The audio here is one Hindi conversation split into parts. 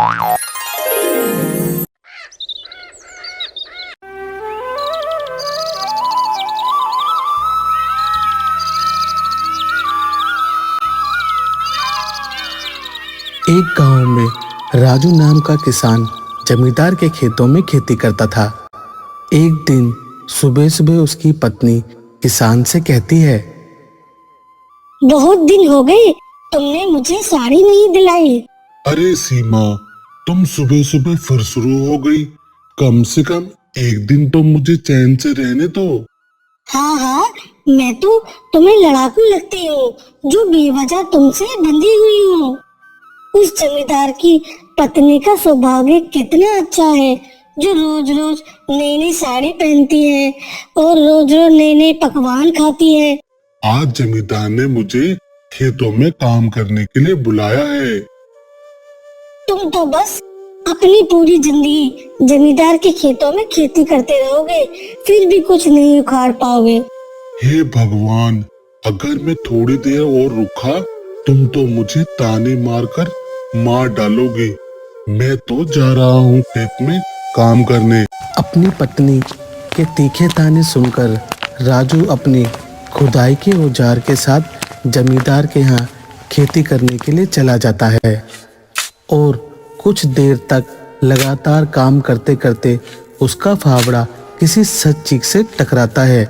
एक गांव में राजू नाम का किसान जमींदार के खेतों में खेती करता था। एक दिन सुबह सुबह उसकी पत्नी किसान से कहती है, बहुत दिन हो गए, तुमने मुझे साड़ी नहीं दिलाई। अरे सीमा, तुम सुबह सुबह फिर शुरू हो गई। कम से कम एक दिन तो मुझे चैन से रहने दो। हाँ, मैं तो तुम्हें लड़ाकू लगती हूँ जो बेवजह तुमसे बंधी हुई हूँ। उस जमींदार की पत्नी का सौभाग्य कितना अच्छा है जो रोज रोज नई नई साड़ी पहनती है और रोज रोज नए नए पकवान खाती है। आज जमींदार ने मुझे खेतों में काम करने के लिए बुलाया है। तुम तो बस अपनी पूरी जिंदगी जमींदार के खेतों में खेती करते रहोगे, फिर भी कुछ नहीं उखाड़ पाओगे। हे भगवान, अगर मैं थोड़ी देर और रुका तुम तो मुझे ताने मारकर मार डालोगे। मैं तो जा रहा हूँ खेत में काम करने। अपनी पत्नी के तीखे ताने सुनकर राजू अपनी खुदाई के औजार के साथ जमींदार के यहाँ खेती करने के लिए चला जाता है और कुछ देर तक लगातार काम करते करते उसका फावड़ा किसी सच चीज से टकराता है।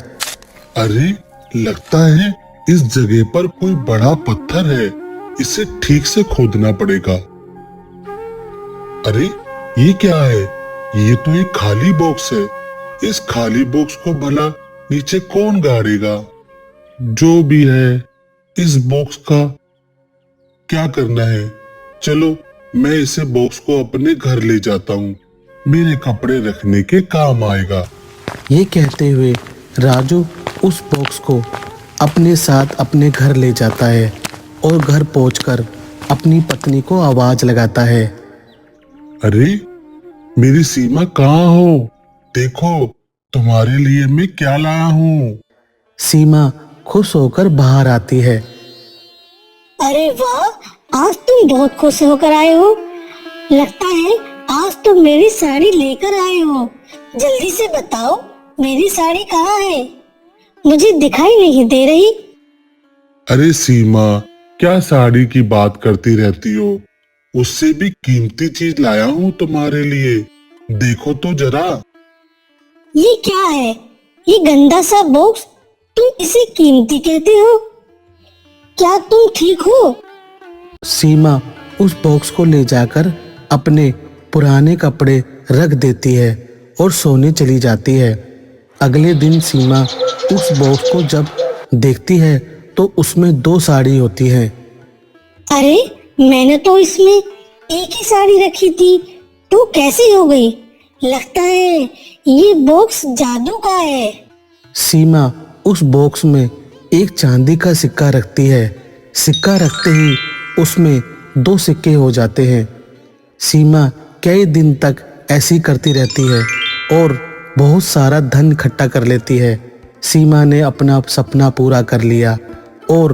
अरे, लगता है इस जगह पर कोई बड़ा पत्थर है, इसे ठीक से खोदना पड़ेगा। अरे, ये क्या है? ये तो एक खाली बॉक्स है। इस खाली बॉक्स को भला नीचे कौन गाड़ेगा? जो भी है, इस बॉक्स का क्या करना है? चलो, मैं इसे बॉक्स को अपने घर ले जाता हूँ, मेरे कपड़े रखने के काम आएगा। ये कहते हुए राजू उस बॉक्स को अपने साथ अपने घर ले जाता है और घर पहुंचकर अपनी पत्नी को आवाज लगाता है, अरे, मेरी सीमा कहाँ हो? देखो, तुम्हारे लिए मैं क्या लाया हूँ। सीमा खुश होकर बाहर आती है। अरे वाह, आज तुम बहुत खुश होकर आए हो। लगता है आज तुम मेरी साड़ी लेकर आए हो। जल्दी से बताओ, मेरी साड़ी कहाँ है? मुझे दिखाई नहीं दे रही। अरे सीमा, क्या साड़ी की बात करती रहती हो? उससे भी कीमती चीज लाया हूँ तुम्हारे लिए, देखो तो जरा। ये क्या है? ये गंदा सा बॉक्स, तुम इसे कीमती कहते हो? क्या तुम ठीक हो? सीमा उस बॉक्स को ले जाकर अपने पुराने कपड़े रख देती है और सोने चली जाती है। अगले दिन सीमा उस बॉक्स को जब देखती है तो उसमें 2 साड़ी होती हैं। अरे, मैंने तो इसमें एक ही साड़ी रखी थी, तो कैसे हो गई? लगता है ये बॉक्स जादू का है। सीमा उस बॉक्स में एक चांदी का सिक्का रखती है। सिक्का रखते ही उसमें 2 सिक्के हो जाते हैं। सीमा कई दिन तक ऐसी करती रहती है और बहुत सारा धन इकट्ठा कर लेती है। सीमा ने अपना सपना पूरा कर लिया और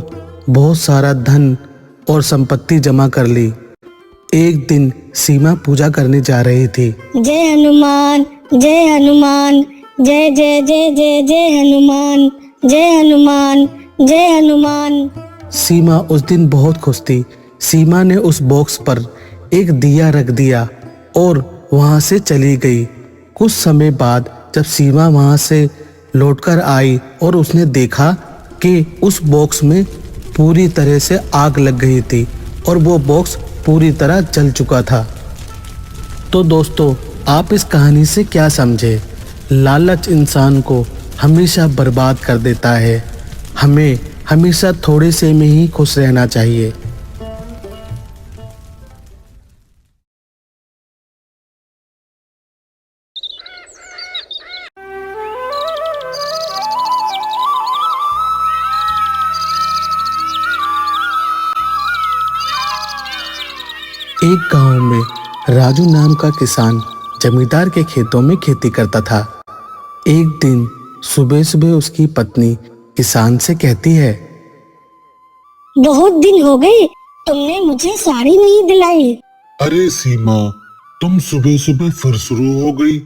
बहुत सारा धन और संपत्ति जमा कर ली। एक दिन सीमा पूजा करने जा रही थी। जय हनुमान, जय हनुमान, जय जय जय जय जय हनुमान, जय हनुमान, जय हनुमान। सीमा उस दिन बहुत खुश थी। सीमा ने उस बॉक्स पर एक दिया रख दिया और वहां से चली गई। कुछ समय बाद जब सीमा वहां से लौटकर आई और उसने देखा कि उस बॉक्स में पूरी तरह से आग लग गई थी और वो बॉक्स पूरी तरह जल चुका था। तो दोस्तों, आप इस कहानी से क्या समझे? लालच इंसान को हमेशा बर्बाद कर देता है। हमें हमेशा थोड़े से में ही खुश रहना चाहिए। एक गांव में राजू नाम का किसान जमींदार के खेतों में खेती करता था। एक दिन सुबह सुबह उसकी पत्नी किसान से कहती है, बहुत दिन हो गए, तुमने मुझे साड़ी नहीं दिलाई। अरे सीमा, तुम सुबह सुबह फिर शुरू हो गई।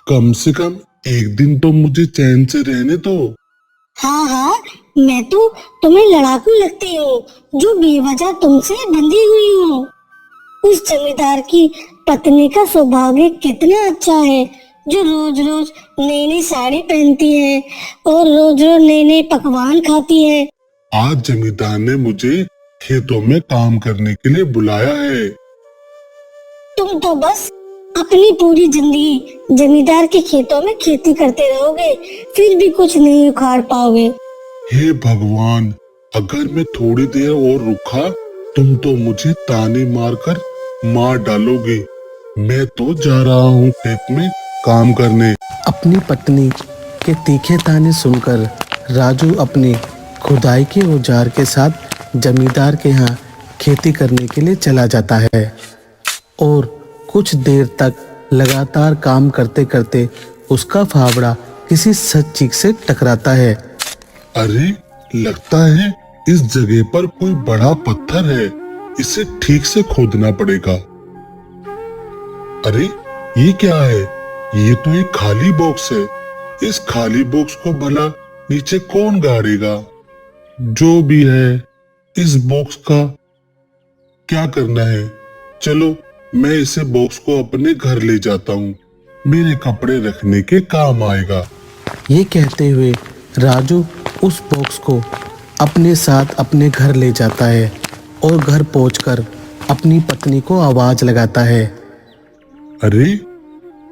कम से कम एक दिन तो मुझे चैन से रहने दो। हाँ हाँ, मैं तो तुम्हें लड़ाकू लगती हूँ जो बेवजह तुमसे बंधी हुई हूँ। उस जमींदार की पत्नी का सौभाग्य कितना अच्छा है जो रोज रोज नई नई साड़ी पहनती है और रोज रोज नए नए पकवान खाती है। आज जमींदार ने मुझे खेतों में काम करने के लिए बुलाया है। तुम तो बस अपनी पूरी जिंदगी जमींदार के खेतों में खेती करते रहोगे, फिर भी कुछ नहीं उखाड़ पाओगे। हे भगवान, अगर मैं थोड़ी देर और रुका तुम तो मुझे ताने मारकर मार डालोगे। मैं तो जा रहा हूँ खेत में काम करने। अपनी पत्नी के तीखे ताने सुनकर राजू अपने खुदाई के औजार के साथ जमींदार के यहाँ खेती करने के लिए चला जाता है और कुछ देर तक लगातार काम करते करते उसका फावड़ा किसी सच चीज से टकराता है। अरे, लगता है इस जगह पर कोई बड़ा पत्थर है, इसे ठीक से खोदना पड़ेगा। अरे, ये क्या है? ये तो एक खाली बॉक्स है। इस खाली बॉक्स को भला नीचे कौन गाड़ेगा? जो भी है, इस बॉक्स का क्या करना है? चलो, मैं इसे बॉक्स को अपने घर ले जाता हूँ, मेरे कपड़े रखने के काम आएगा। ये कहते हुए राजू उस बॉक्स को अपने साथ अपने घर ले जाता है और घर पहुंचकर अपनी पत्नी को आवाज लगाता है। अरे,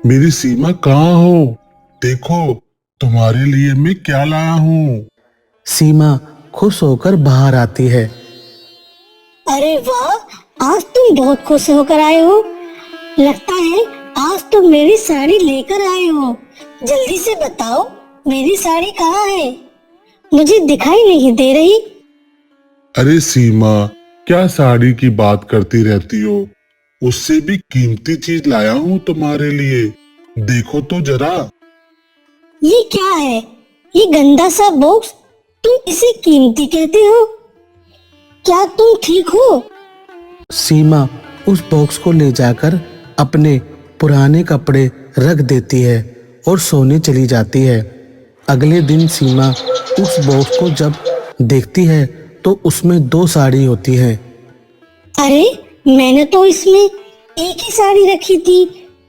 मेरी सीमा कहाँ हो? देखो, तुम्हारे लिए मैं क्या लाया हूँ। सीमा खुश होकर बाहर आती है। अरे वाह, आज तुम बहुत खुश होकर आए हो। लगता है आज तुम मेरी साड़ी लेकर आए हो। जल्दी से बताओ, मेरी साड़ी कहाँ है? मुझे दिखाई नहीं दे रही। अरे सीमा, क्या साड़ी की बात करती रहती हो? उससे भी कीमती चीज लाया हूँ तुम्हारे लिए, देखो तो जरा। ये क्या है? ये गंदा सा बॉक्स, तुम इसे कीमती कहते हो? क्या तुम ठीक हो? सीमा उस बॉक्स को ले जाकर अपने पुराने कपड़े रख देती है और सोने चली जाती है। अगले दिन सीमा उस बॉक्स को जब देखती है तो उसमें 2 साड़ी होती हैं। अरे, मैंने तो इसमें एक ही साड़ी रखी थी,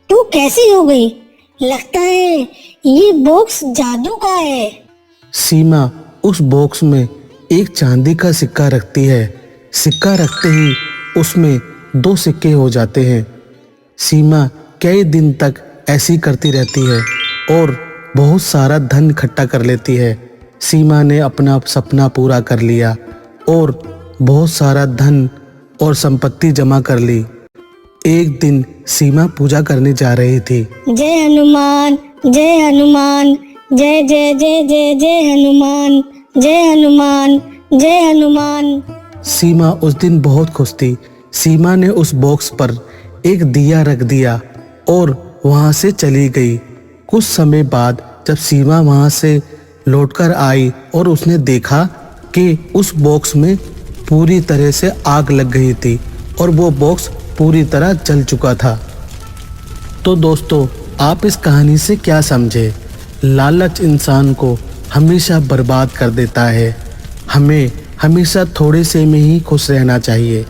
तो कैसे हो गई? लगता है ये बॉक्स जादू का है। सीमा उस बॉक्स में एक चांदी का सिक्का रखती है। सिक्का रखते ही उसमें 2 सिक्के हो जाते हैं। सीमा कई दिन तक ऐसी करती रहती है और बहुत सारा धन इकट्ठा कर लेती है। सीमा ने अपना सपना पूरा कर लिया और बहुत सारा धन और संपत्ति जमा कर ली। एक दिन सीमा पूजा करने जा रही थी। जय हनुमान, जय हनुमान, जय जय जय जय जय हनुमान, जय हनुमान, जय हनुमान। सीमा उस दिन बहुत खुश थी। सीमा ने उस बॉक्स पर एक दिया रख दिया और वहां से चली गई। कुछ समय बाद जब सीमा वहां से लौटकर आई और उसने देखा कि उस बॉक्स में पूरी तरह से आग लग गई थी और वो बॉक्स पूरी तरह जल चुका था। तो दोस्तों, आप इस कहानी से क्या समझे? लालच इंसान को हमेशा बर्बाद कर देता है। हमें हमेशा थोड़े से में ही खुश रहना चाहिए।